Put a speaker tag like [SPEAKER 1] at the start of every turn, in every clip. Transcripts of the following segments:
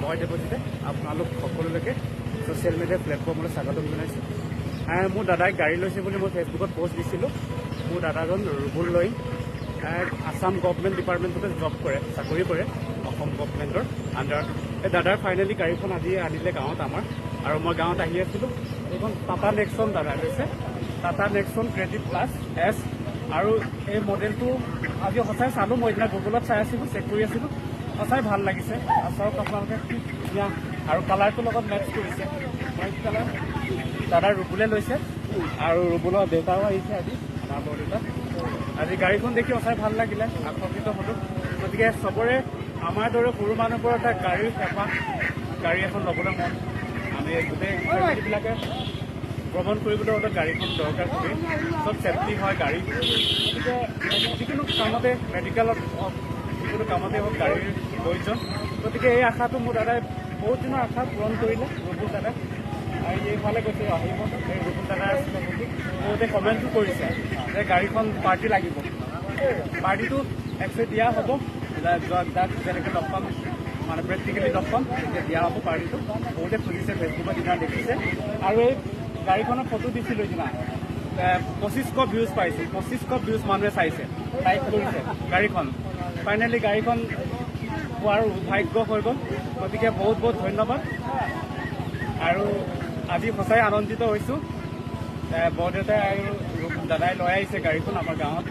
[SPEAKER 1] মই দেৱজিতে আপোনালোক সকলোলৈকে ছ'চিয়েল মিডিয়া প্লেটফৰ্মলৈ স্বাগতম জনাইছোঁ। মোৰ দাদাই গাড়ী লৈছে বুলি মই ফেচবুকত পোষ্ট দিছিলোঁ। মোৰ দাদাজন ৰুবুল লৈ আছাম গভৰ্ণমেণ্ট ডিপাৰ্টমেণ্টতে জব কৰে, চাকৰি কৰে অসম গভৰ্ণমেণ্টৰ আণ্ডাৰত। এই দাদাৰ ফাইনেলি গাড়ীখন আজি আনিলে গাঁৱত আমাৰ, আৰু মই গাঁৱত আহি আছিলোঁ। এইখন টাটা নেক্সন দাদাই লৈছে, Tata Nexon credit plus S. আৰু এই মডেলটো আজি সঁচাই চালোঁ, মই এতিয়া গুগলত চাই আছিলোঁ, চেক কৰি আছিলোঁ, সঁচাই ভাল লাগিছে। চাওক আপোনালোকে কি ধুনীয়া, আৰু কালাৰটোৰ লগত মেটচ কৰিছে। হোৱাইট কালাৰ দাদাৰ ৰুবুলে লৈছে, আৰু ৰুবুলৰ দেউতাও আহিছে আজি, আমাৰ বৰদেউতা। আজি গাড়ীখন দেখি সঁচাই ভাল লাগিলে, আকৰ্ষিত হ'লোঁ। গতিকে চবৰে আমাৰ দৰে সৰু মানুহবোৰৰ এটা গাড়ীৰ হেঁপাহ, গাড়ী এখন ল'বলৈ মন। আমি গোটেই ফেমিলিবিলাকে ভ্ৰমণ কৰিবলৈ হ'লে গাড়ীখন দৰকাৰ খুবেই, চব ছেফটি হয় গাড়ী। গতিকে যিকোনো কামতে, মেডিকেলত হওক, যিকোনো কামতে হওক গাড়ীৰ প্ৰয়োজন। গতিকে এই আশাটো মোৰ দাদাই বহুত দিনৰ আশা পূৰণ কৰিলে, ৰুবুল দাদাই। আৰু এইফালে গৈছে আহিব, এই ৰুবুল দাদাই আছিলে বুলি বহুতে কমেণ্টো কৰিছে যে গাড়ীখন পাৰ্টি লাগিব। পাৰ্টিটো একচুৱেলি দিয়া হ'ব, যাক যেনেকৈ লগ পাম, মানে প্ৰেক্টিকেলি লগ পাম, তেতিয়া দিয়া হ'ব পাৰ্টিটো। বহুতে খুজিছে, ফেচবুকত দিনা দেখিছে। আৰু এই গাড়ীখনৰ ফটো দিছিলোঁ সিদিনা, 2500 ভিউজ পাইছোঁ, 2500 ভিউজ মানুহে চাইছে, লাইক কৰিছে গাড়ীখন। ফাইনেলি গাড়ীখন পোৱাৰ ভাগ্য হৈ গ'ল। গতিকে বহুত বহুত ধন্যবাদ। আৰু আজি সঁচাই আনন্দিত হৈছোঁ। বৰদেউতাই আৰু দাদাই লৈ আহিছে গাড়ীখন আমাৰ গাঁৱত।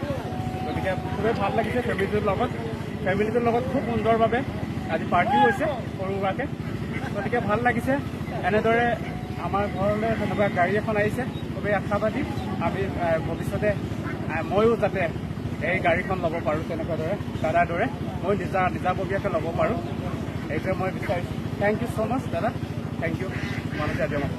[SPEAKER 1] গতিকে খুবেই ভাল লাগিছে ফেমিলিটোৰ লগত খুব সুন্দৰভাৱে আজি পাৰ্টিও হৈছে সৰু সুৰাকৈ। গতিকে ভাল লাগিছে। এনেদৰে আমাৰ ঘৰলৈ তেনেকুৱা গাড়ী এখন আহিছে, খুবেই আশাবাদী। আমি ভৱিষ্যতে ময়ো যাতে এই গাড়ীখন ল'ব পাৰোঁ, তেনেকুৱা দৰে দাদাৰ দৰে মই নিজাববীয়াকৈ ল'ব পাৰোঁ, এইটোৱে মই বিচাৰিছোঁ। থেংক ইউ ছ' মাছ দাদা, থেংক ইউ। তোমালোকে আজি আমাক